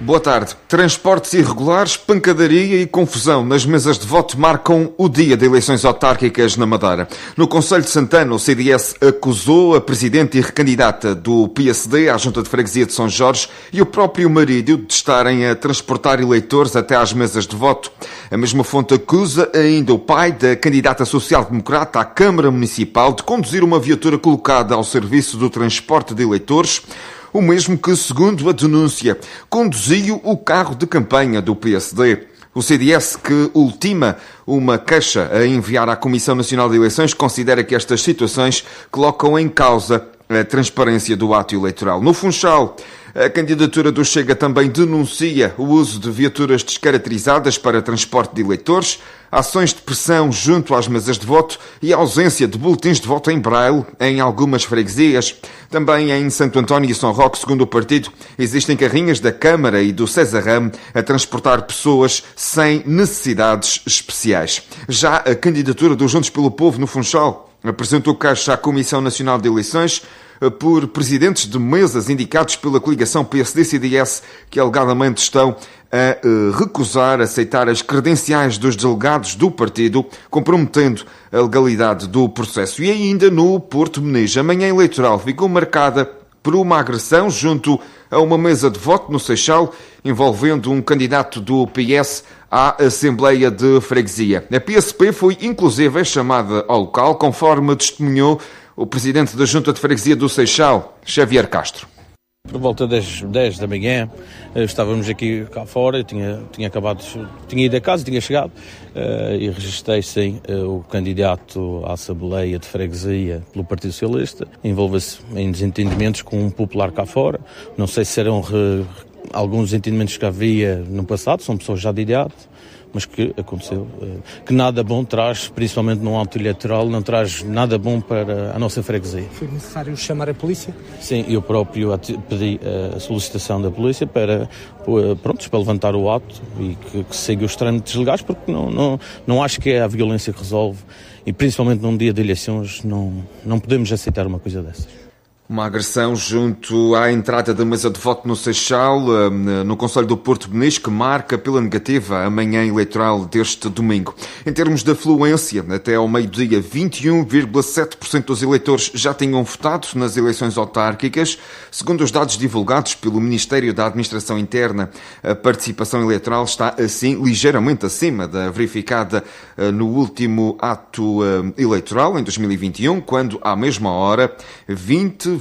Boa tarde. Transportes irregulares, pancadaria e confusão nas mesas de voto marcam o dia de eleições autárquicas na Madeira. No Conselho de Santana, o CDS acusou a presidente e recandidata do PSD à Junta de Freguesia de São Jorge e o próprio marido de estarem a transportar eleitores até às mesas de voto. A mesma fonte acusa ainda o pai da candidata social-democrata à Câmara Municipal de conduzir uma viatura colocada ao serviço do transporte de eleitores, o mesmo que, segundo a denúncia, conduziu o carro de campanha do PSD. O CDS, que ultima uma queixa a enviar à Comissão Nacional de Eleições, considera que estas situações colocam em causa a transparência do ato eleitoral. No Funchal, a candidatura do Chega também denuncia o uso de viaturas descaracterizadas para transporte de eleitores, ações de pressão junto às mesas de voto e a ausência de boletins de voto em braille em algumas freguesias. Também em Santo António e São Roque, segundo o partido, existem carrinhas da Câmara e do César Ramo a transportar pessoas sem necessidades especiais. Já a candidatura dos Juntos pelo Povo no Funchal apresentou queixa à Comissão Nacional de Eleições por presidentes de mesas indicados pela coligação PSD-CDS que alegadamente estão a recusar aceitar as credenciais dos delegados do partido, comprometendo a legalidade do processo. E ainda no Porto Meniz, a manhã eleitoral ficou marcada por uma agressão junto a uma mesa de voto no Seixal, envolvendo um candidato do PS à Assembleia de Freguesia. A PSP foi inclusive chamada ao local, conforme testemunhou o presidente da Junta de Freguesia do Seixal, Xavier Castro. Por volta das 10 da manhã, estávamos aqui cá fora, tinha ido a casa, tinha chegado e registrei sim o candidato à Assembleia de Freguesia pelo Partido Socialista. Envolve-se em desentendimentos com um popular cá fora. Não sei se eram alguns desentendimentos que havia no passado, são pessoas já de idade, mas que aconteceu, que nada bom traz, principalmente num ato eleitoral, não traz nada bom para a nossa freguesia. Foi necessário chamar a polícia? Sim, eu próprio pedi a solicitação da polícia para levantar o ato e que siga os trâmites legais, porque não acho que é a violência que resolve, e principalmente num dia de eleições não podemos aceitar uma coisa dessas. Uma agressão junto à entrada da mesa de voto no Seixal, no Conselho do Porto Meniz, que marca pela negativa a manhã eleitoral deste domingo. Em termos de afluência, até ao meio-dia, 21,7% dos eleitores já tinham votado nas eleições autárquicas. Segundo os dados divulgados pelo Ministério da Administração Interna, a participação eleitoral está, assim, ligeiramente acima da verificada no último ato eleitoral, em 2021, quando, à mesma hora, 20,9%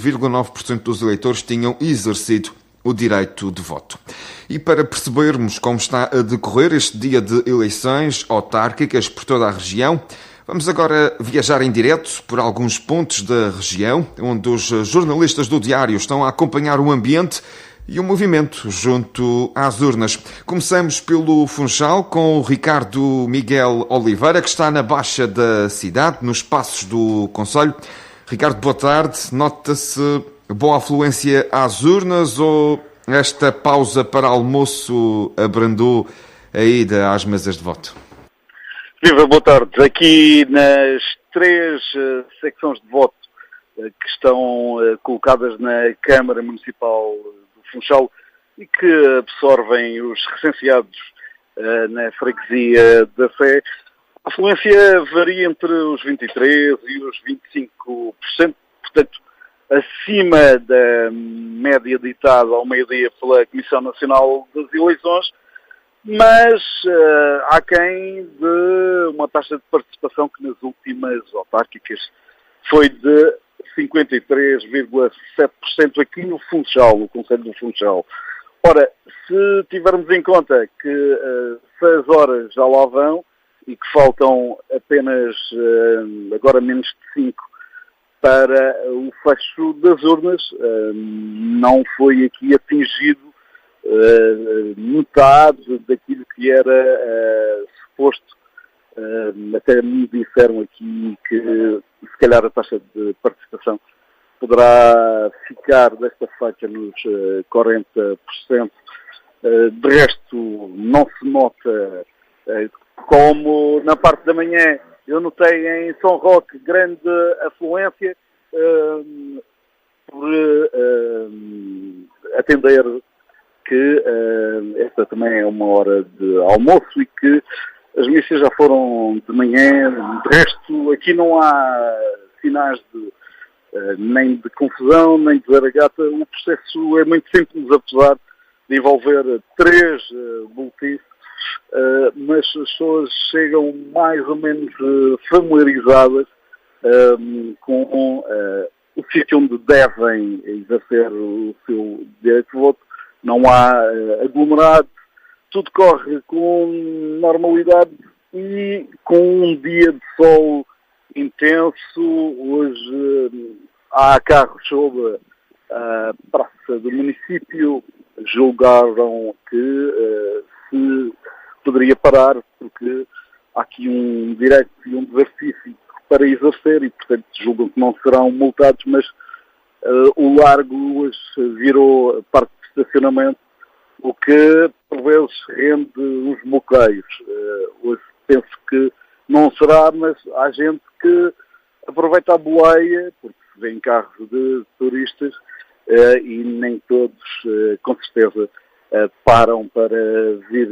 dos eleitores tinham exercido o direito de voto. E para percebermos como está a decorrer este dia de eleições autárquicas por toda a região, vamos agora viajar em direto por alguns pontos da região, onde os jornalistas do Diário estão a acompanhar o ambiente e o movimento junto às urnas. Começamos pelo Funchal com o Ricardo Miguel Oliveira, que está na Baixa da cidade, nos passos do concelho. Ricardo, boa tarde. Nota-se boa afluência às urnas ou esta pausa para almoço abrandou a ida às mesas de voto? Viva, boa tarde. Aqui nas três secções de voto que estão colocadas na Câmara Municipal do Funchal e que absorvem os recenseados na freguesia da Sé, a afluência varia entre os 23% e os 25%, portanto, acima da média ditada ao meio-dia pela Comissão Nacional das Eleições, mas aquém de uma taxa de participação que nas últimas autárquicas foi de 53,7% aqui no Funchal, no Concelho do Funchal. Ora, se tivermos em conta que 6 horas já lá vão, e que faltam apenas, agora menos de 5, para o fecho das urnas, não foi aqui atingido metade daquilo que era suposto. Até me disseram aqui que, se calhar, a taxa de participação poderá ficar desta feita nos 40%. De resto, não se nota, como na parte da manhã eu notei em São Roque grande afluência por atender que esta também é uma hora de almoço e que as missas já foram de manhã. De resto, aqui não há sinais nem de confusão, nem de zaragata. O processo é muito simples, apesar de envolver 3 boletins, mas as pessoas chegam mais ou menos familiarizadas com o sítio onde devem exercer o seu direito de voto. Não há aglomerado, tudo corre com normalidade e com um dia de sol intenso. Hoje há carros sobre a praça do município, julgaram que se poderia parar, porque há aqui um direito e um dever cívico para exercer e, portanto, julgam que não serão multados, mas o largo hoje virou parte de estacionamento, o que, por vezes, rende uns bloqueios. Hoje penso que não será, mas há gente que aproveita a boleia, porque se vêem carros de turistas, e nem todos, com certeza, param para vir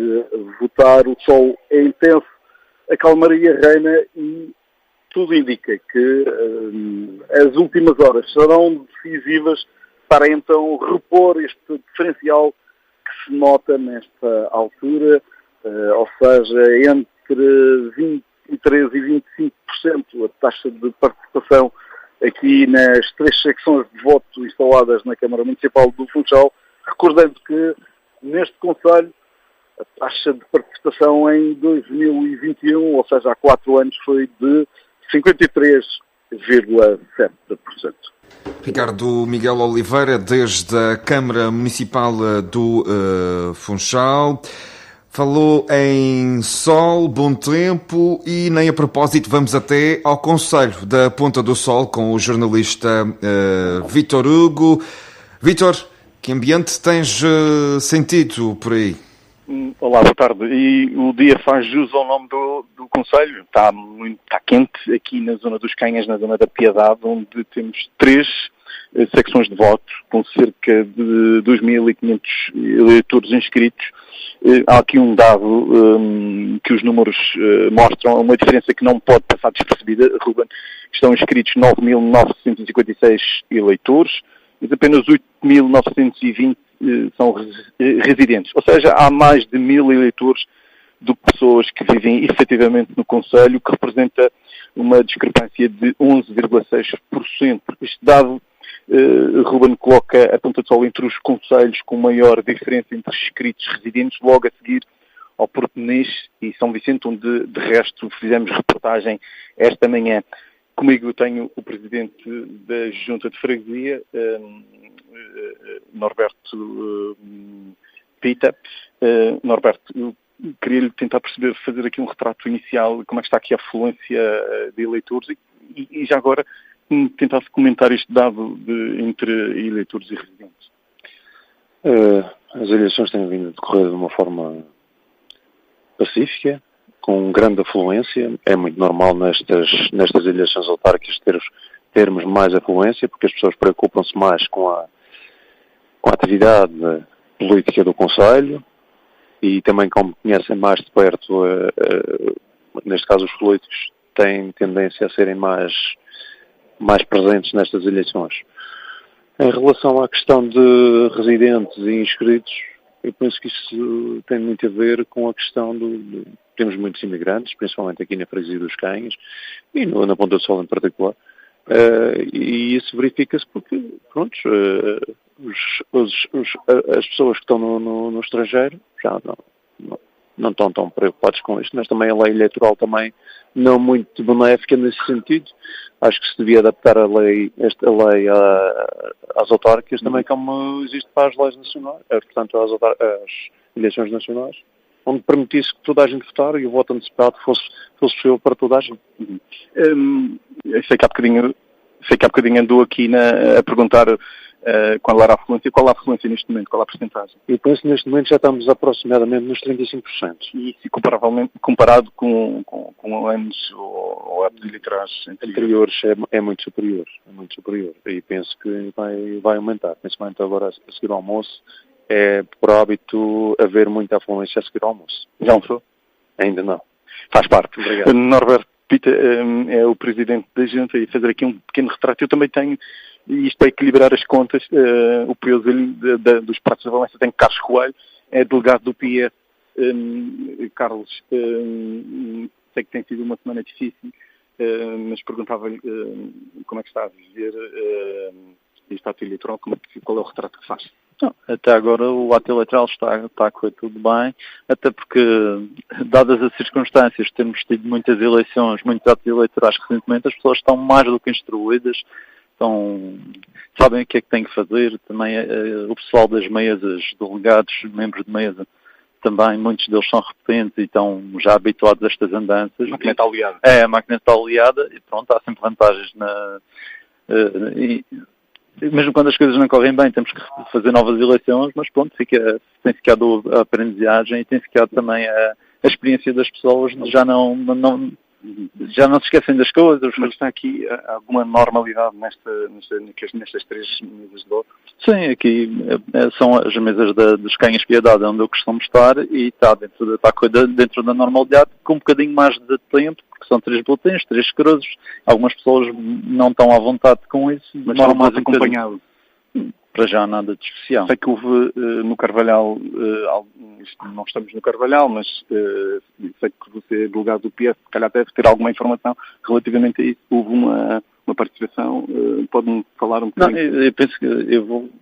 votar. O sol é intenso, a calmaria reina e tudo indica que as últimas horas serão decisivas para então repor este diferencial que se nota nesta altura, ou seja, entre 23% e 25% a taxa de participação aqui nas 3 secções de voto instaladas na Câmara Municipal do Funchal, recordando que neste concelho a taxa de participação em 2021, ou seja, há 4 anos, foi de 53,7%. Ricardo Miguel Oliveira, desde a Câmara Municipal do Funchal. Falou em sol, bom tempo e nem a propósito vamos até ao concelho da Ponta do Sol com o jornalista Vítor Hugo. Vítor, que ambiente tens sentido por aí? Olá, boa tarde. E o dia faz jus ao nome do concelho. Está quente aqui na zona dos Canhas, na zona da Piedade, onde temos 3 secções de voto, com cerca de 2.500 eleitores inscritos. Há aqui um dado que os números mostram, uma diferença que não pode passar despercebida, Ruben. Estão inscritos 9.956 eleitores, mas apenas 8.920 são residentes. Ou seja, há mais de 1.000 eleitores de pessoas que vivem efetivamente no concelho, que representa uma discrepância de 11,6%. Este dado, Ruben, coloca a Ponta do Sol entre os concelhos com maior diferença entre inscritos e residentes, logo a seguir ao Porto Peniche e São Vicente, onde, de resto, fizemos reportagem esta manhã. Comigo tenho o presidente da Junta de Freguesia, Norberto Pita. Norberto, eu queria-lhe tentar perceber, fazer aqui um retrato inicial, como é que está aqui a afluência de eleitores e já agora tentar-se comentar este dado entre eleitores e residentes. As eleições têm vindo a decorrer de uma forma pacífica, com grande afluência. É muito normal nestas eleições autárquicas termos mais afluência, porque as pessoas preocupam-se mais com a atividade política do concelho e também, como conhecem mais de perto, neste caso os políticos, têm tendência a serem mais presentes nestas eleições. Em relação à questão de residentes e inscritos, eu penso que isso tem muito a ver com a questão temos muitos imigrantes, principalmente aqui na Freguesia dos Canhas e na Ponta do Sol em particular, e isso verifica-se porque, pronto, as pessoas que estão no estrangeiro já não estão tão preocupados com isto, mas também a lei eleitoral também não muito benéfica nesse sentido. Acho que se devia adaptar a lei às autárquicas também como existe para as leis nacionais, portanto às eleições nacionais, onde permitisse que toda a gente votar e o voto antecipado fosse possível para toda a gente. Sei que há bocadinho andou aqui a perguntar qual era a afluência. Qual é a afluência neste momento? Qual é a porcentagem? Eu penso que neste momento já estamos aproximadamente nos 35%. E se comparado com anos ou épocas eleitorais anteriores é muito superior. E penso que vai aumentar, principalmente agora a seguir ao almoço, é por hábito haver muita afluência a seguir ao almoço. Já almoçou? Ainda não. Faz parte. Obrigado. Norberto Pita é o presidente da Junta e fazer aqui um pequeno retrato. Eu também tenho, e isto para equilibrar as contas, o peso dos pratos de Valença, tenho Carlos Coelho, é delegado do PS. Carlos, sei que tem sido uma semana difícil, mas perguntava-lhe como é que está a viver este ato eleitoral, qual é o retrato que faz? Não, até agora o ato eleitoral está a correr tudo bem, até porque, dadas as circunstâncias, temos tido muitas eleições, muitos atos eleitorais recentemente, as pessoas estão mais do que instruídas, sabem o que é que têm que fazer. Também o pessoal das mesas, delegados, membros de mesa, também muitos deles são repetentes e estão já habituados a estas andanças. A máquina está aliada. A máquina está aliada e pronto, há sempre vantagens mesmo quando as coisas não correm bem, temos que fazer novas eleições, mas pronto, tem ficado a aprendizagem e tem ficado também a experiência das pessoas de já não se esquecem das coisas. Mas está aqui alguma normalidade nestas 3 mesas de voto? Sim, aqui são as mesas dos Canhas Piedade, onde eu costumo estar, e está dentro da normalidade, com um bocadinho mais de tempo, porque são 3 boletins, 3 cruzes. Algumas pessoas não estão à vontade com isso. Mas estão mais acompanhado. Para já nada de especial. Sei que houve no Carvalhal, não estamos no Carvalhal, mas sei que você é delegado do PS, se calhar deve ter alguma informação relativamente a isso. Houve uma participação, pode-me falar um bocadinho? Não, eu penso que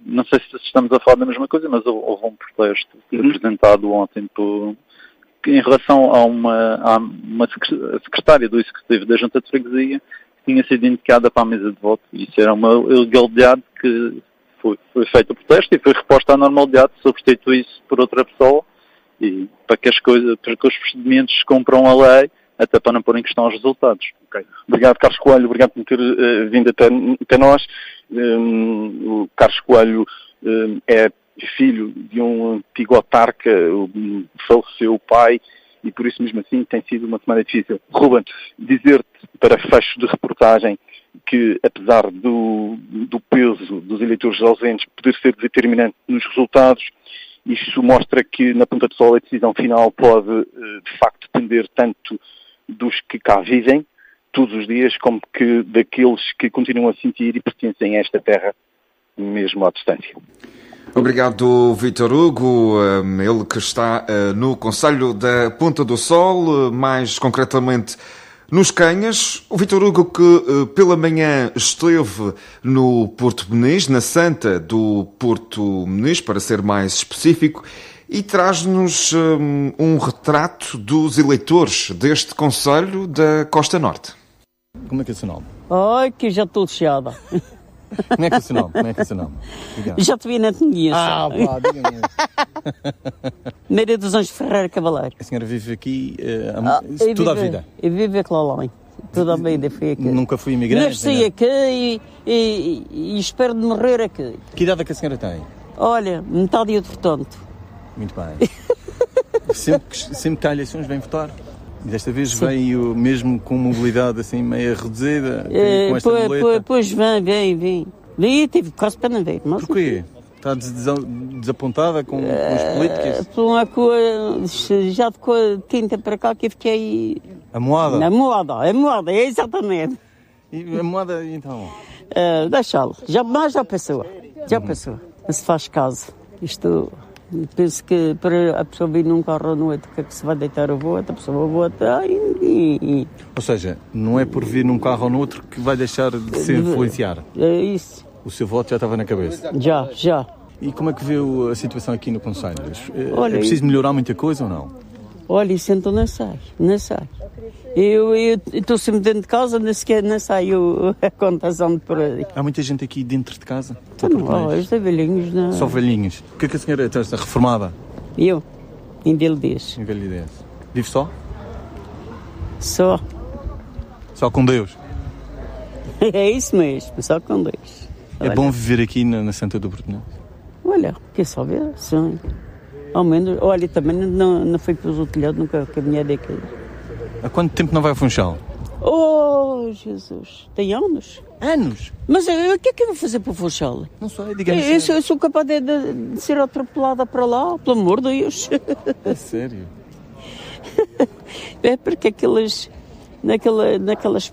não sei se estamos a falar da mesma coisa, mas houve um protesto apresentado ontem em relação a uma secretária do Executivo da Junta de Freguesia que tinha sido indicada para a mesa de voto. Isso era uma ilegalidade que foi feito o protesto e foi reposta à normalidade, substitui-se por outra pessoa, e para que os procedimentos cumpram a lei, até para não pôr em questão os resultados. Okay. Obrigado, Carlos Coelho, obrigado por ter vindo até nós. O Carlos Coelho é filho de um antigo autarca, faleceu o pai, e por isso mesmo assim tem sido uma semana difícil. Ruben, dizer-te para fecho de reportagem que, apesar do peso dos eleitores ausentes poder ser determinante nos resultados, isto mostra que na ponta do sol a decisão final pode, de facto, depender tanto dos que cá vivem, todos os dias, como que daqueles que continuam a sentir e pertencem a esta terra, mesmo à distância. Obrigado, Vítor Hugo, ele que está no Concelho da Ponta do Sol, mais concretamente nos Canhas. O Vítor Hugo que pela manhã esteve no Porto Meniz, na Santa do Porto Meniz, para ser mais específico, e traz-nos um retrato dos eleitores deste Concelho da Costa Norte. Como é que é o seu nome? Ai, que já estou cheada. Como é que é o seu nome? Já te vi na conheço. Pá, diga-me. Maria dos Anjos Ferreira Cavaleiro. A senhora vive aqui toda a vida? Eu vivo aqui lá. Toda a vida fui aqui. Nunca fui imigrante? Nasci aqui e espero de morrer aqui. Que idade é que a senhora tem? Olha, metade e outro tanto. Muito bem. sempre que há eleições vem votar? E desta vez veio mesmo com mobilidade assim meio reduzida, com esta boleta? Pois vem. Vim, tive quase para não ver. Mas porquê? Está desapontada com as políticas? Por uma coisa, já de tinta para cá que eu fiquei... A moada? A moada, é exatamente. E a moada, então? Deixá-lo, já pensou. Não se faz caso. Isto... Penso que para a pessoa vir num carro à noite que se vai deitar o voto, a pessoa vota e... Ou seja, não é por vir num carro ou no outro que vai deixar de se influenciar? É isso. O seu voto já estava na cabeça? Já. E como é que viu a situação aqui no Concelho? Olha, é preciso melhorar muita coisa ou não? Olha, isso então não sai. Eu estou sempre dentro de casa, nem sequer não saio a contação de por aí. Há muita gente aqui dentro de casa? Não, estes velhinhos não. Só velhinhos. O que é que a senhora está reformada? Eu? Invalidez. Vive só? Só. Só com Deus? É isso mesmo, só com Deus. É bom viver aqui na Santa do Porto, não? Olha, quer só ver? Sim. Ao menos, olha, também não fui para os outros lados, nunca caminhei daqui. Há quanto tempo não vai ao Funchal? Oh, Jesus, tem anos. Anos? Mas o que é que eu vou fazer para o Funchal? Não sei, digamos. Eu sou capaz de ser atropelada para lá, pelo amor de Deus. É sério? É porque naquelas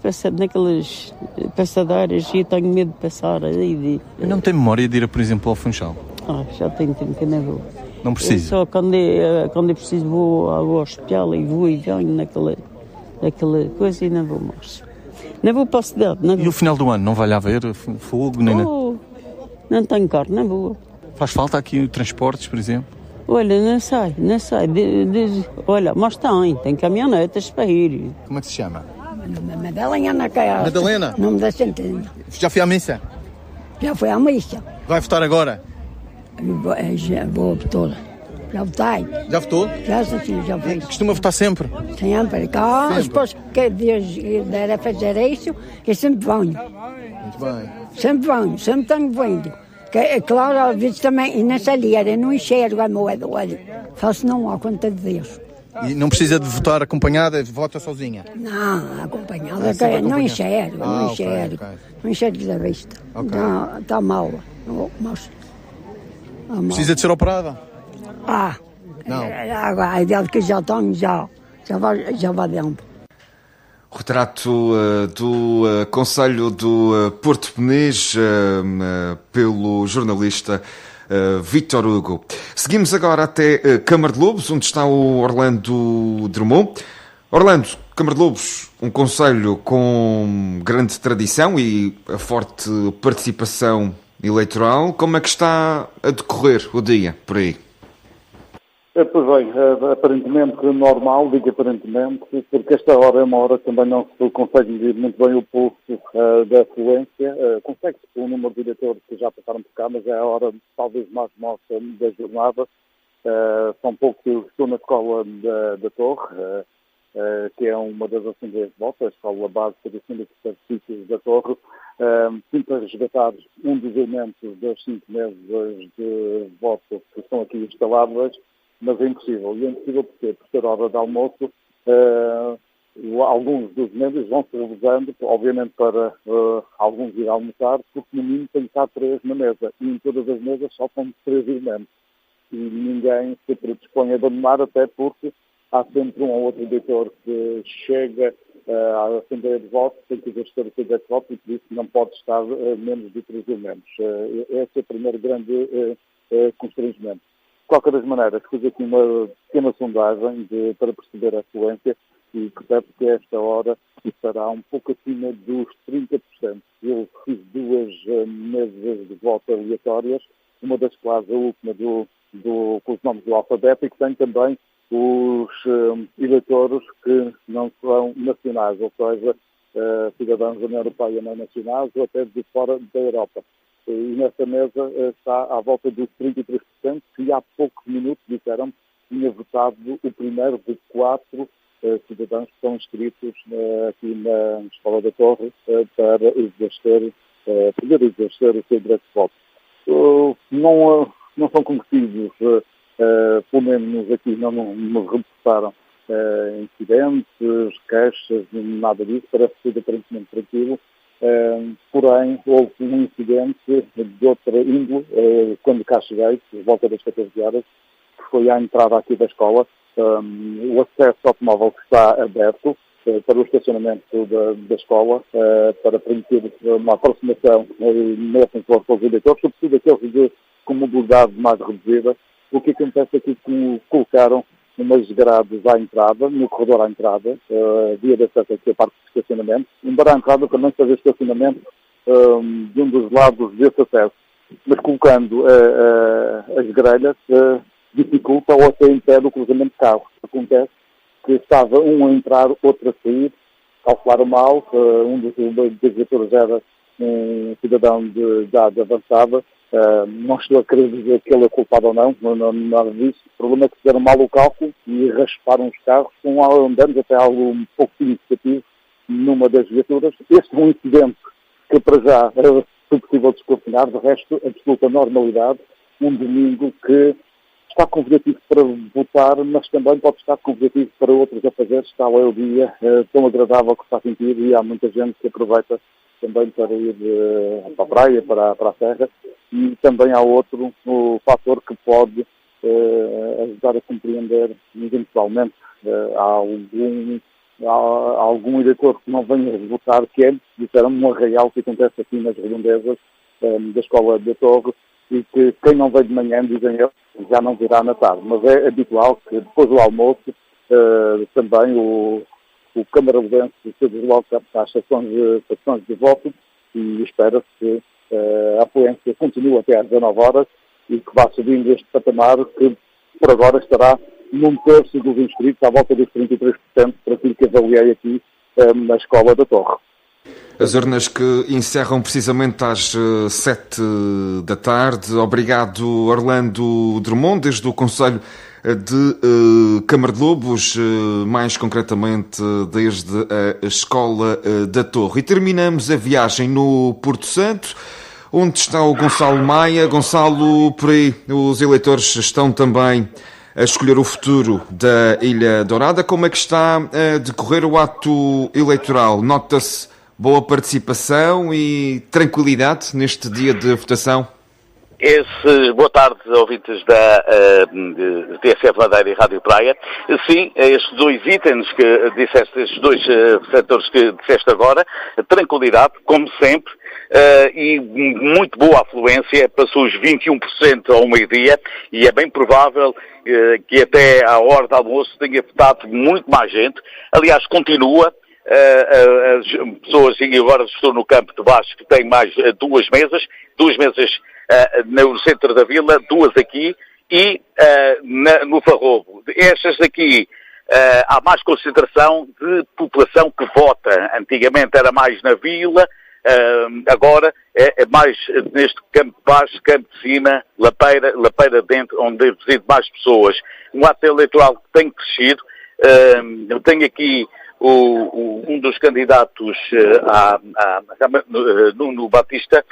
passadeiras eu tenho medo de passar aí. Eu não tenho memória de ir, por exemplo, ao Funchal. Já tenho tempo que não vou. Não preciso. Só quando eu preciso vou ao hospital e vou e venho naquela coisa e não vou mais. Não vou para a cidade. E o final do ano, não vai lá ver fogo? Nem não tenho carro, não vou. Faz falta aqui transportes, por exemplo? Olha, não sei. Olha, mas tem caminhonetas para ir. Como é que se chama? Madalena na casa. Madalena? Nome da centena. Já foi à missa? Já foi à missa. Vai votar agora? Já vou toda. Já votei. Já votou? Já fez. Costuma votar sempre? Sempre. Depois que Deus der a fazer isso, eu sempre venho. Muito bem. Sempre tenho vindo. Claro, às vezes também, e nessa liera, não enxergo a moeda, olha. Faço não à conta de Deus. E não precisa de votar acompanhada, vota sozinha? Não, acompanhada, não enxergo, Okay. Não enxergo da vista. Okay. Está mal. Precisa de ser operada? Não. Agora, a ideia que já tenho, já vai dentro. Retrato do Conselho do Porto Peniche pelo jornalista Vítor Hugo. Seguimos agora até Câmara de Lobos, onde está o Orlando Drummond. Orlando, Câmara de Lobos, um concelho com grande tradição e a forte participação eleitoral. Como é que está a decorrer o dia por aí? Pois bem, aparentemente normal, digo aparentemente, porque esta hora é uma hora que também não se consegue medir muito bem o pulso da afluência. Consegue-se pelo número de diretores que já passaram por cá, mas é a hora talvez mais nossa da jornada. São poucos que estou na escola da Torre, que é uma das assembleias de voto, a escola básica dos sítios da Torre. Sinto a resgatar um dos elementos das 5 mesas de voto que estão aqui instaladas, mas é impossível. E é impossível porque, por ser hora de almoço, alguns dos membros vão se revezando, obviamente para alguns ir almoçar, porque no mínimo tem que estar 3 na mesa. E em todas as mesas só são 3 elementos. E ninguém se predispõe a abandonar, até porque há sempre um ou outro eleitor que chega à Assembleia de Voto, tem que exercer o seu direito de voto e por isso não pode estar menos de 3 elementos. Esse é o primeiro grande constrangimento. De qualquer das maneiras, fiz aqui uma pequena sondagem para perceber a afluência e percebe que a esta hora estará um pouco acima dos 30%. Eu fiz 2 mesas de voto aleatórias, uma das quais a última com os nomes do alfabeto e que tem também os eleitores que não são nacionais, ou seja, cidadãos da União Europeia não nacionais ou até de fora da Europa. E nesta mesa está à volta dos 33%, que há poucos minutos disseram que tinha votado o primeiro de 4 cidadãos que estão inscritos aqui na Escola da Torre para poder exercer o seu direito de voto. Não são conhecidos, pelo menos aqui não me reportaram incidentes, queixas, nada disso, parece ser aparentemente tranquilo. Porém, houve um incidente de outra índole, quando cá cheguei, por volta das 14 horas, que foi à entrada aqui da escola. O acesso automóvel que está aberto para o estacionamento da escola, para permitir uma aproximação nessa com os eleitores, sobretudo aqueles com mobilidade mais reduzida. O que acontece aqui que colocaram umas grades à entrada, no corredor à entrada, via de acesso aqui a parte de estacionamento, embora a entrada também seja estacionamento de um dos lados desse acesso, mas colocando as grelhas dificulta ou até impede o cruzamento de carros. Acontece que estava um a entrar, outro a sair, calcularam mal, um dos diretores era um cidadão de idade avançada. Não estou a querer dizer que ele é culpado ou não, nada disso. O problema é que fizeram mal o cálculo e rasparam os carros, andando até algo um pouco significativo numa das viaturas. Este é um incidente que para já foi possível desconfinar, de resto, absoluta normalidade. Um domingo que está convidativo para votar, mas também pode estar convidativo para outros afazeres. Está lá o dia tão agradável que está a sentir e há muita gente que aproveita também para ir para a praia, para a serra, e também há outro fator que pode ajudar a compreender eventualmente algum eleitor que não venha votar, que é, disseram-me, um arraial que acontece aqui nas redondezas da Escola da Torre, e que quem não veio de manhã, dizem eles, já não virá na tarde. Mas é habitual que depois do almoço também o Camarabudense se desloca às secções de voto, e espera-se que a afluência continue até às 19 horas e que vá subindo este patamar, que por agora estará num terço dos inscritos, à volta dos 33%, por aquilo que avaliei aqui na Escola da Torre. As urnas que encerram precisamente às 7 da tarde. Obrigado, Orlando Drummond, desde o Conselho de Câmara de Lobos, mais concretamente desde a Escola da Torre. E terminamos a viagem no Porto Santo, onde está o Gonçalo Maia. Gonçalo, por aí os eleitores estão também a escolher o futuro da Ilha Dourada. Como é que está a decorrer o ato eleitoral? Nota-se boa participação e tranquilidade neste dia de votação? Boa tarde, ouvintes da TSF Ladeira e Rádio Praia. Sim, estes dois itens que disseste, estes dois fatores que disseste agora, tranquilidade, como sempre, e muito boa afluência, passou os 21% ao meio-dia, e é bem provável que até à hora do almoço tenha votado muito mais gente. Aliás, continua. As pessoas, e agora estou no campo de baixo, que tem mais duas mesas no centro da vila, duas aqui, e no Farrobo. Estas aqui há mais concentração de população que vota. Antigamente era mais na vila, agora é mais neste campo de baixo, campo de cima, Lapeira dentro, onde reside mais pessoas. Um ato eleitoral que tem crescido. Eu tenho aqui um dos candidatos Nuno Batista,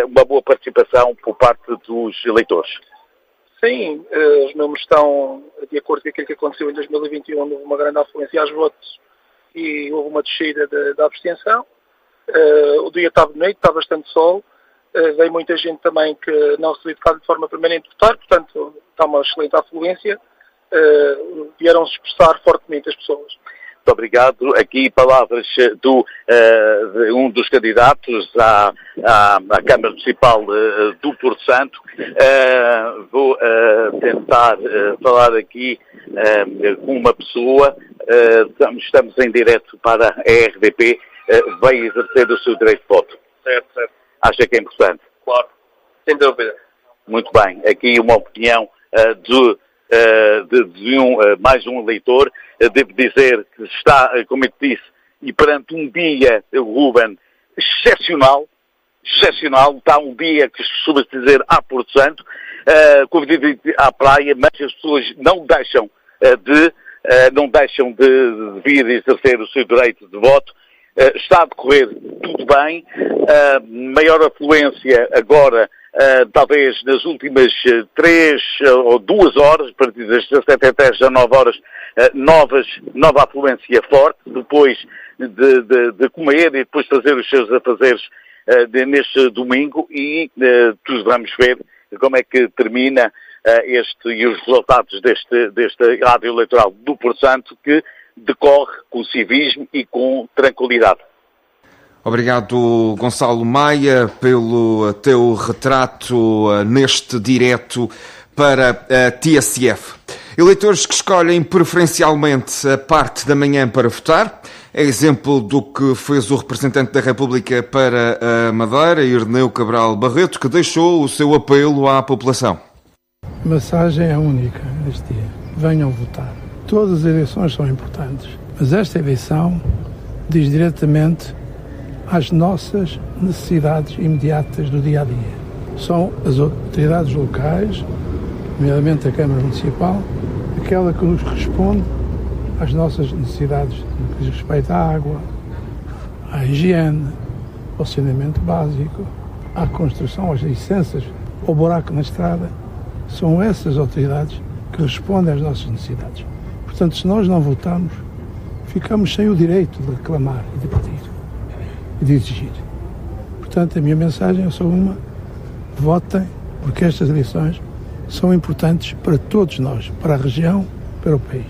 uma boa participação por parte dos eleitores. Sim, os números estão de acordo com aquilo que aconteceu em 2021, houve uma grande afluência aos votos e houve uma descida da abstenção. O dia está bonito, está bastante sol, veio muita gente também que não se dedicava de forma permanente a votar, portanto está uma excelente afluência. Vieram-se expressar fortemente as pessoas. Muito obrigado. Aqui palavras de um dos candidatos à Câmara Municipal do Porto Santo. Vou tentar falar aqui com uma pessoa. Estamos em direto para a RDP. Vai exercer o seu direito de voto. Certo. Acha que é importante? Claro, sem dúvida. Muito bem. Aqui uma opinião de mais um eleitor. Devo dizer que está, como eu te disse, e perante um dia, Ruben, excepcional, está um dia que se costuma dizer a Porto Santo, convidado à praia, mas as pessoas não deixam de vir exercer o seu direito de voto. Está a decorrer tudo bem, maior afluência agora, talvez nas últimas 3 ou 2 horas, a partir das 17 até às 19 horas, nova afluência forte, depois de comer e depois fazer os seus afazeres neste domingo, e todos vamos ver como é que termina e os resultados deste ato eleitoral do Porto Santo, que decorre com civismo e com tranquilidade. Obrigado, Gonçalo Maia, pelo teu retrato neste direto para a TSF. Eleitores que escolhem preferencialmente a parte da manhã para votar. É exemplo do que fez o representante da República para a Madeira, Irineu Cabral Barreto, que deixou o seu apelo à população. A mensagem é única neste dia. Venham votar. Todas as eleições são importantes, mas esta eleição diz diretamente às nossas necessidades imediatas do dia-a-dia. São as autoridades locais, nomeadamente a Câmara Municipal, aquela que nos responde às nossas necessidades no que diz respeito à água, à higiene, ao saneamento básico, à construção, às licenças, ao buraco na estrada. São essas autoridades que respondem às nossas necessidades. Portanto, se nós não votarmos, ficamos sem o direito de reclamar e de pedir e de exigir. Portanto, a minha mensagem é só uma: votem, porque estas eleições são importantes para todos nós, para a região, para o país.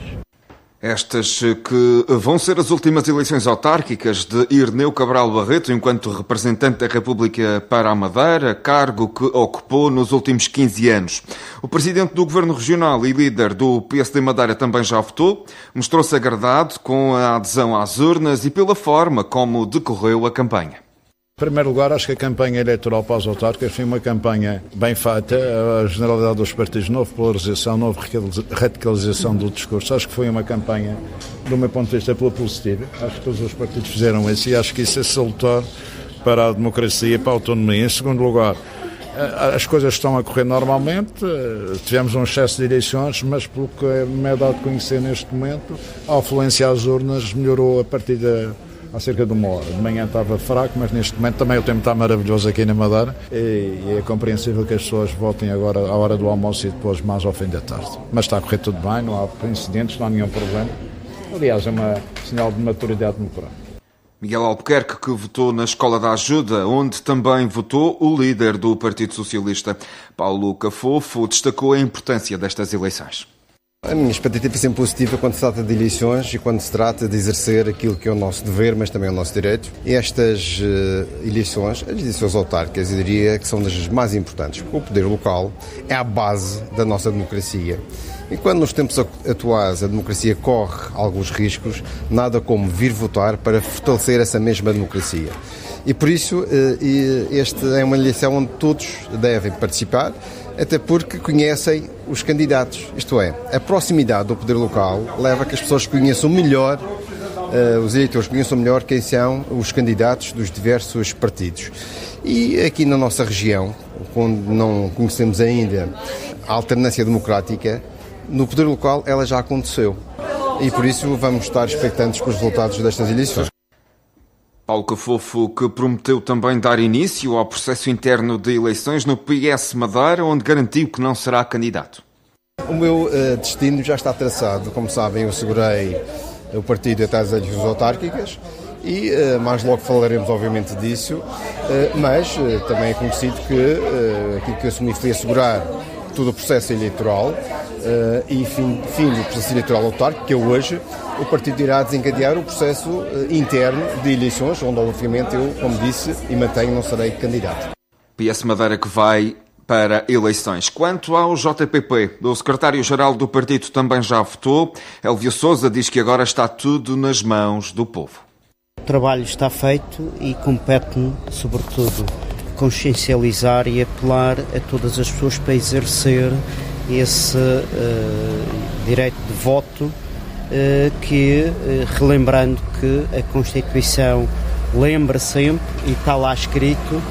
Estas que vão ser as últimas eleições autárquicas de Irneu Cabral Barreto, enquanto representante da República para a Madeira, cargo que ocupou nos últimos 15 anos. O presidente do Governo Regional e líder do PSD Madeira também já votou, mostrou-se agradado com a adesão às urnas e pela forma como decorreu a campanha. Em primeiro lugar, acho que a campanha eleitoral para as autárquicas foi uma campanha bem feita. A generalidade dos partidos, nova polarização, nova radicalização do discurso. Acho que foi uma campanha, do meu ponto de vista, pela positiva. Acho que todos os partidos fizeram isso e acho que isso é salutar para a democracia e para a autonomia. Em segundo lugar, as coisas estão a correr normalmente. Tivemos um excesso de eleições, mas pelo que me é dado de conhecer neste momento, a afluência às urnas melhorou a partir há cerca de uma hora. De manhã estava fraco, mas neste momento também o tempo está maravilhoso aqui na Madeira e é compreensível que as pessoas votem agora à hora do almoço e depois mais ao fim da tarde. Mas está a correr tudo bem, não há incidentes, não há nenhum problema. Aliás, é uma sinal de maturidade democrática. Miguel Albuquerque, que votou na Escola da Ajuda, onde também votou o líder do Partido Socialista. Paulo Cafofo destacou a importância destas eleições. A minha expectativa é sempre positiva quando se trata de eleições e quando se trata de exercer aquilo que é o nosso dever, mas também o nosso direito. E estas eleições, as eleições autárquicas, eu diria que são das mais importantes, porque o poder local é a base da nossa democracia. E quando nos tempos atuais a democracia corre alguns riscos, nada como vir votar para fortalecer essa mesma democracia. E por isso, esta é uma eleição onde todos devem participar, até porque conhecem os candidatos. Isto é, a proximidade do poder local leva a que as pessoas conheçam melhor, os eleitores conheçam melhor quem são os candidatos dos diversos partidos. E aqui na nossa região, onde não conhecemos ainda a alternância democrática, no poder local ela já aconteceu. E por isso vamos estar expectantes com os resultados destas eleições. Paulo Cafofo, que prometeu também dar início ao processo interno de eleições no PS Madeira, onde garantiu que não será candidato. O meu destino já está traçado. Como sabem, eu segurei o partido até as eleições autárquicas e mais logo falaremos, obviamente, disso, mas também é conhecido que aquilo que eu assumi foi assegurar todo o processo eleitoral e fim do processo eleitoral autárquico, que é hoje o partido irá desencadear o processo interno de eleições, onde obviamente eu, como disse e mantenho, não serei candidato. PS Madeira que vai para eleições. Quanto ao JPP, o secretário-geral do partido também já votou. Elvio Sousa diz que agora está tudo nas mãos do povo. O trabalho está feito e compete-me, sobretudo, consciencializar e apelar a todas as pessoas para exercer esse direito de voto, relembrando que a Constituição lembra sempre, e está lá escrito,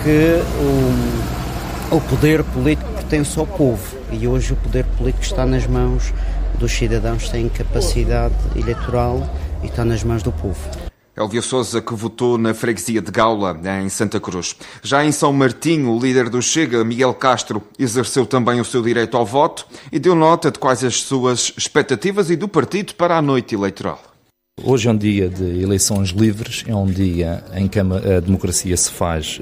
que o poder político pertence ao povo, e hoje o poder político está nas mãos dos cidadãos que têm capacidade eleitoral e está nas mãos do povo. Elvio Sousa, que votou na freguesia de Gaula, em Santa Cruz. Já em São Martinho, o líder do Chega, Miguel Castro, exerceu também o seu direito ao voto e deu nota de quais as suas expectativas e do partido para a noite eleitoral. Hoje é um dia de eleições livres, é um dia em que a democracia se faz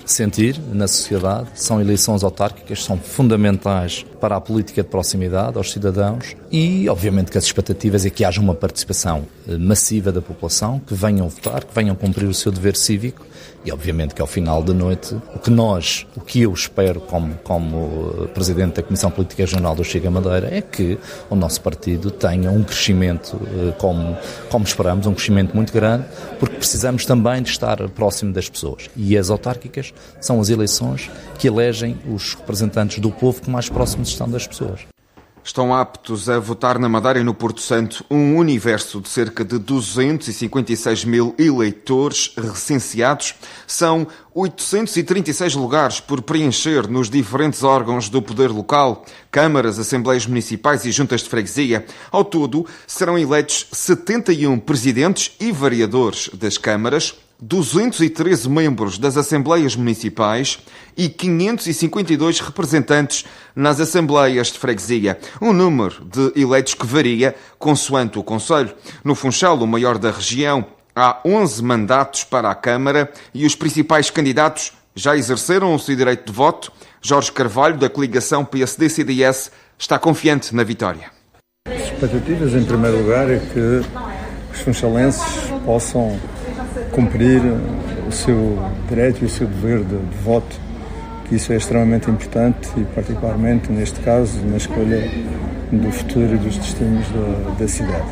sentir na sociedade. São eleições autárquicas, são fundamentais para a política de proximidade aos cidadãos e, obviamente, que as expectativas é que haja uma participação massiva da população, que venham votar, que venham cumprir o seu dever cívico e, obviamente, que ao final da noite, o que eu espero como Presidente da Comissão Política Regional do Chega Madeira é que o nosso partido tenha um crescimento, como esperamos, um crescimento muito grande, porque precisamos também de estar próximo das pessoas. E as autárquicas são as eleições que elegem os representantes do povo que mais próximos estão das pessoas. Estão aptos a votar na Madeira e no Porto Santo um universo de cerca de 256 mil eleitores recenseados. São 836 lugares por preencher nos diferentes órgãos do poder local, câmaras, assembleias municipais e juntas de freguesia. Ao todo, serão eleitos 71 presidentes e vereadores das câmaras, 213 membros das Assembleias Municipais e 552 representantes nas Assembleias de Freguesia. Um número de eleitos que varia consoante o concelho. No Funchal, o maior da região, há 11 mandatos para a Câmara e os principais candidatos já exerceram o seu direito de voto. Jorge Carvalho, da coligação PSD-CDS, está confiante na vitória. As expectativas, em primeiro lugar, é que os funchalenses possam cumprir o seu direito e o seu dever de voto, que isso é extremamente importante e particularmente neste caso na escolha do futuro e dos destinos da cidade.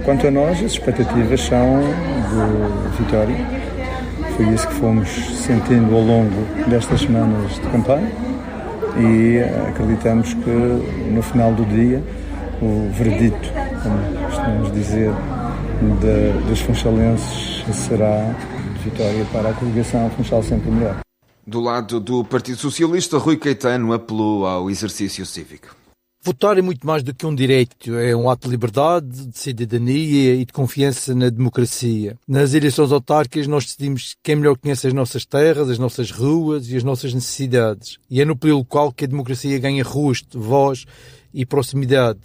Quanto a nós, as expectativas são de vitória. Foi isso que fomos sentindo ao longo destas semanas de campanha e acreditamos que no final do dia o veredito, como costumamos dizer, dos funchalenses será de vitória para a coligação Funchal Sempre Melhor. Do lado do Partido Socialista, Rui Caetano apelou ao exercício cívico. Votar é muito mais do que um direito, é um ato de liberdade, de cidadania e de confiança na democracia. Nas eleições autárquicas nós decidimos quem melhor conhece as nossas terras, as nossas ruas e as nossas necessidades. E é no período local que a democracia ganha rosto, voz e proximidade.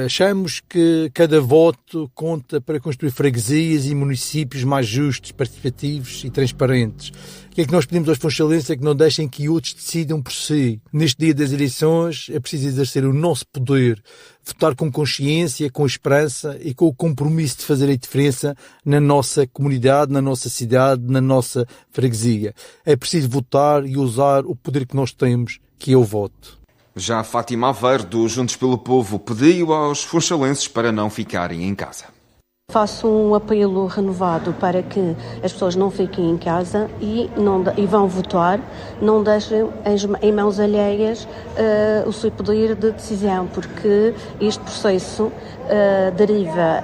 Achamos que cada voto conta para construir freguesias e municípios mais justos, participativos e transparentes. O que é que nós pedimos aos funchalenses é que não deixem que outros decidam por si. Neste dia das eleições é preciso exercer o nosso poder, votar com consciência, com esperança e com o compromisso de fazer a diferença na nossa comunidade, na nossa cidade, na nossa freguesia. É preciso votar e usar o poder que nós temos, que é o voto. Já Fátima Aveiro, do Juntos pelo Povo, pediu aos funchalenses para não ficarem em casa. Faço um apelo renovado para que as pessoas não fiquem em casa e vão votar, não deixem em mãos alheias o seu poder de decisão, porque este processo deriva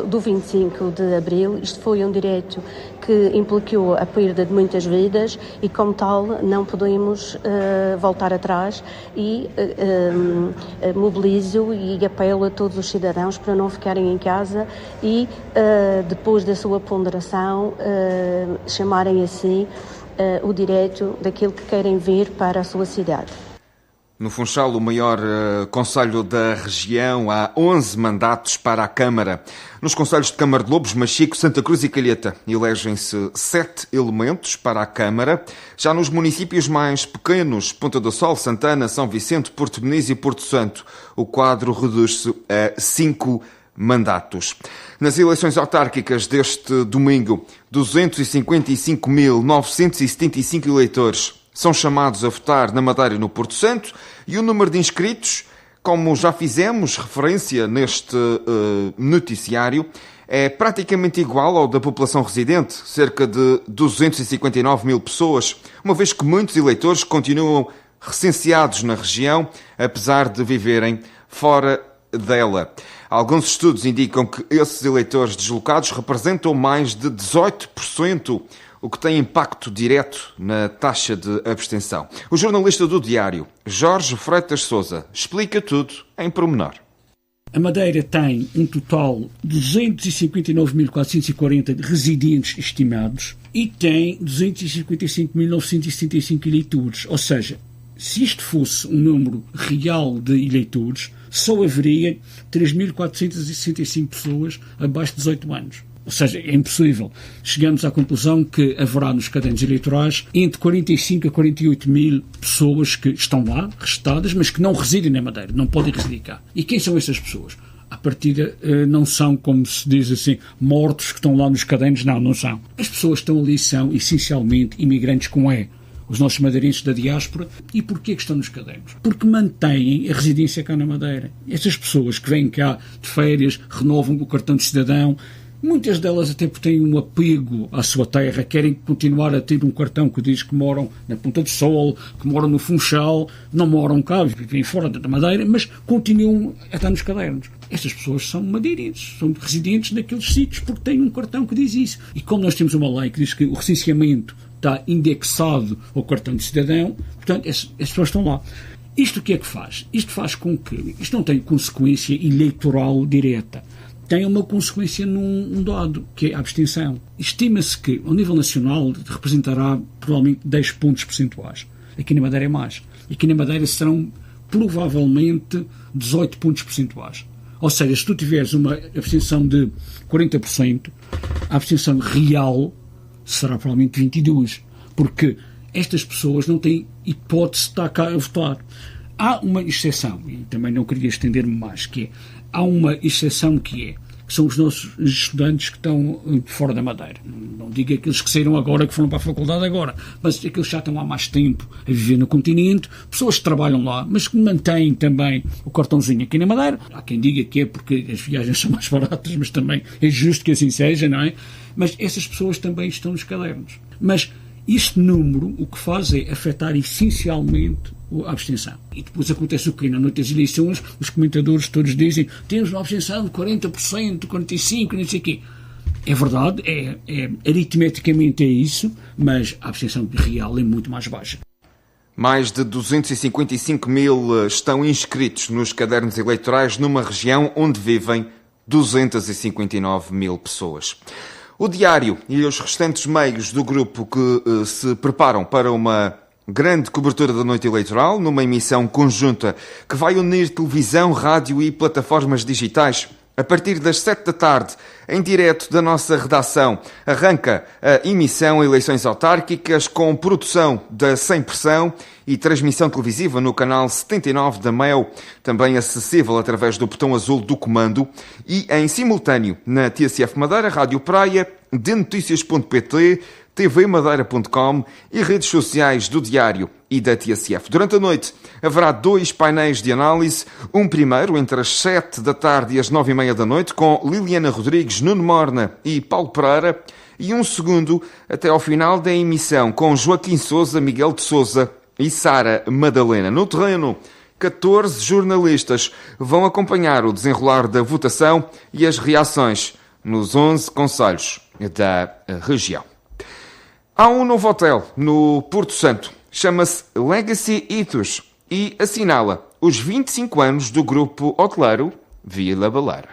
do 25 de Abril. Isto foi um direito que implicou a perda de muitas vidas e, como tal, não podemos voltar atrás e mobilizo e apelo a todos os cidadãos para não ficarem em casa e, depois da sua ponderação, chamarem a si o direito daquilo que querem ver para a sua cidade. No Funchal, o maior concelho da região, há 11 mandatos para a Câmara. Nos concelhos de Câmara de Lobos, Machico, Santa Cruz e Calheta elegem-se 7 elementos para a Câmara. Já nos municípios mais pequenos, Ponta do Sol, Santana, São Vicente, Porto Meniz e Porto Santo, o quadro reduz-se a 5 mandatos. Nas eleições autárquicas deste domingo, 255.975 eleitores são chamados a votar na Madeira e no Porto Santo e o número de inscritos, como já fizemos referência neste noticiário, é praticamente igual ao da população residente, cerca de 259 mil pessoas, uma vez que muitos eleitores continuam recenseados na região, apesar de viverem fora dela. Alguns estudos indicam que esses eleitores deslocados representam mais de 18%, o que tem impacto direto na taxa de abstenção. O jornalista do Diário, Jorge Freitas Sousa, explica tudo em pormenor. A Madeira tem um total de 259.440 residentes estimados e tem 255.975 eleitores. Ou seja, se isto fosse um número real de eleitores, só haveria 3.465 pessoas abaixo de 18 anos. Ou seja, é impossível. Chegamos à conclusão que haverá nos cadernos eleitorais entre 45 a 48 mil pessoas que estão lá, registadas, mas que não residem na Madeira, não podem residir cá. E quem são essas pessoas? À partida, não são, como se diz assim, mortos que estão lá nos cadernos. Não são. As pessoas que estão ali são, essencialmente, imigrantes com E. Os nossos madeirenses da diáspora. E porquê que estão nos cadernos? Porque mantêm a residência cá na Madeira. Essas pessoas que vêm cá de férias, renovam o cartão de cidadão. Muitas delas até porque têm um apego à sua terra, querem continuar a ter um cartão que diz que moram na Ponta do Sol, que moram no Funchal, não moram cá, vivem fora da Madeira, mas continuam a estar nos cadernos. Estas pessoas são madeirenses, são residentes daqueles sítios porque têm um cartão que diz isso. E como nós temos uma lei que diz que o recenseamento está indexado ao cartão de cidadão, portanto, as pessoas estão lá. Isto o que é que faz? Isto faz com que isto não tenha consequência eleitoral direta. tem uma consequência num dado, que é a abstenção. Estima-se que, ao nível nacional, representará provavelmente 10 pontos percentuais. Aqui na Madeira é mais. Aqui na Madeira serão provavelmente 18 pontos percentuais. Ou seja, se tu tiveres uma abstenção de 40%, a abstenção real será provavelmente 22%. Porque estas pessoas não têm hipótese de estar cá a votar. Há uma exceção, e também não queria estender-me mais, que é, há uma exceção que são os nossos estudantes que estão fora da Madeira. Não digo aqueles que saíram agora, que foram para a faculdade agora, mas aqueles que já estão há mais tempo a viver no continente, pessoas que trabalham lá, mas que mantêm também o cartãozinho aqui na Madeira. Há quem diga que é porque as viagens são mais baratas, mas também é justo que assim seja, não é? Mas essas pessoas também estão nos cadernos. Mas este número o que faz é afetar essencialmente a abstenção. E depois acontece o quê? Na noite das eleições, os comentadores todos dizem temos uma abstenção de 40%, 45%, não sei o quê. É verdade, aritmeticamente é isso, mas a abstenção real é muito mais baixa. Mais de 255 mil estão inscritos nos cadernos eleitorais numa região onde vivem 259 mil pessoas. O Diário e os restantes meios do grupo que se preparam para uma grande cobertura da noite eleitoral, numa emissão conjunta que vai unir televisão, rádio e plataformas digitais. A partir das 7 da tarde, em direto da nossa redação, arranca a emissão Eleições Autárquicas com produção da Sem Pressão e transmissão televisiva no canal 79 da MEL, também acessível através do botão azul do comando, e em simultâneo na TSF Madeira, Rádio Praia, dnoticias.pt, tvmadeira.com e redes sociais do Diário e da TSF. Durante a noite haverá 2 painéis de análise, um primeiro entre as 7 da tarde e as 9h30 da noite, com Liliana Rodrigues, Nuno Morna e Paulo Pereira, e um segundo até ao final da emissão, com Joaquim Sousa, Miguel de Sousa e Sara Madalena. No terreno, 14 jornalistas vão acompanhar o desenrolar da votação e as reações nos 11 concelhos da região. Há um novo hotel no Porto Santo, chama-se Legacy Ethos e assinala os 25 anos do grupo hoteleiro Vila Baleira.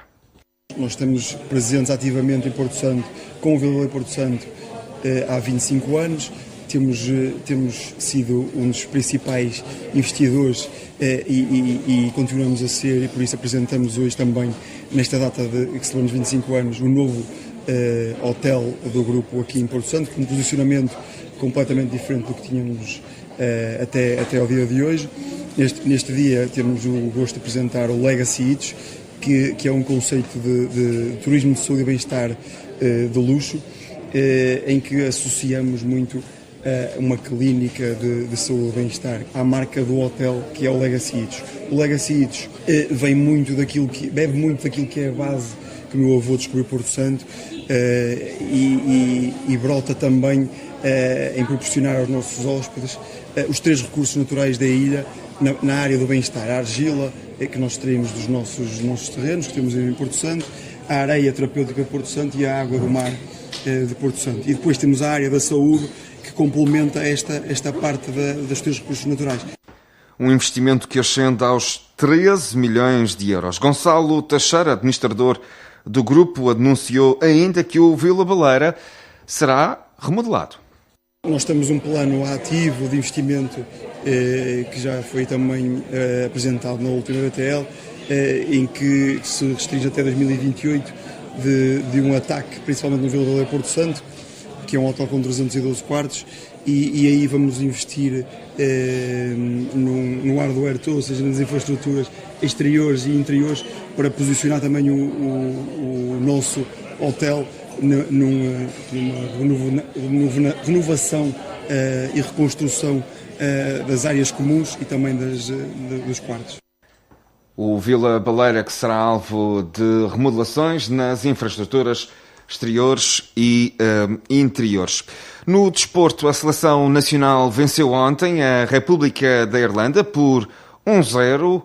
Nós estamos presentes ativamente em Porto Santo, com o Vila Baleira Porto Santo, há 25 anos. Temos sido um dos principais investidores e continuamos a ser, e por isso apresentamos hoje também, nesta data que celebramos 25 anos, o novo hotel do grupo aqui em Porto Santo, com um posicionamento completamente diferente do que tínhamos até ao dia de hoje. Neste dia temos o gosto de apresentar o Legacy Ethos, que é um conceito de turismo de saúde e bem-estar de luxo, em que associamos muito uma clínica de saúde e bem-estar à marca do hotel, que é o Legacy Ethos. O Legacy Ethos bebe muito daquilo que é a base que o meu avô descobriu Porto Santo, e brota também em proporcionar aos nossos hóspedes os 3 recursos naturais da ilha na área do bem-estar: a argila, que nós extraímos dos nossos terrenos, que temos em Porto Santo, a areia terapêutica de Porto Santo e a água do mar de Porto Santo. E depois temos a área da saúde, que complementa esta parte dos 3 recursos naturais. Um investimento que ascende aos 13 milhões de euros. Gonçalo Teixeira, administrador do grupo, anunciou ainda que o Vila Baleira será remodelado. Nós temos um plano ativo de investimento que já foi também apresentado na última BTL, em que se restringe até 2028 de um ataque, principalmente no Vila Baleira Porto Santo, que é um hotel com 312 quartos, e aí vamos investir no hardware todo, ou seja, nas infraestruturas exteriores e interiores, para posicionar também o nosso hotel numa renovação e reconstrução das áreas comuns e também dos quartos. O Vila Baleira, que será alvo de remodelações nas infraestruturas exteriores e interiores. No desporto, a seleção nacional venceu ontem a República da Irlanda por 1-0,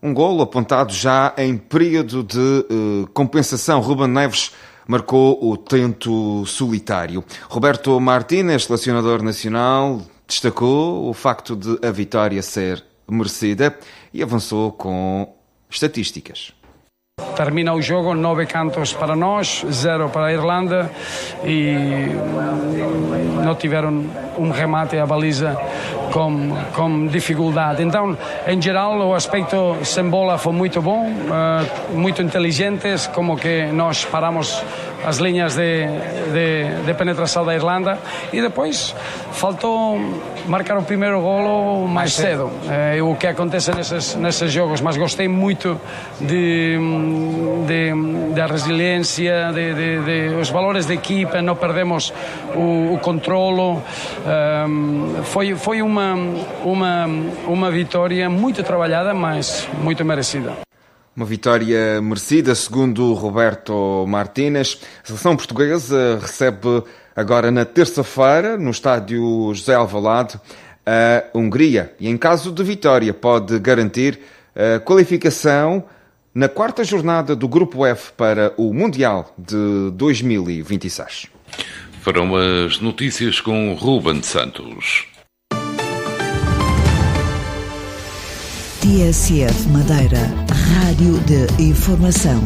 um golo apontado já em período de compensação. Ruben Neves marcou o tento solitário. Roberto Martínez, selecionador nacional, destacou o facto de a vitória ser merecida e avançou com estatísticas. Termina o jogo, 9 cantos para nós, 0 para a Irlanda e não tiveram um remate à baliza com dificuldade. Então, em geral, o aspecto sem bola foi muito bom, muito inteligentes, como que nós paramos as linhas de penetração da Irlanda e depois faltou marcar o primeiro golo mais cedo. É o que acontece nesses jogos, mas gostei muito da resiliência, os valores de equipa, não perdemos o controlo. Foi uma vitória muito trabalhada, mas muito merecida. Uma vitória merecida, segundo Roberto Martínez. A seleção portuguesa recebe agora na terça-feira, no estádio José Alvalade, a Hungria. E em caso de vitória pode garantir a qualificação na 4ª jornada do Grupo F para o Mundial de 2026. Foram as notícias com Ruben Santos. TSF Madeira, Rádio de Informação.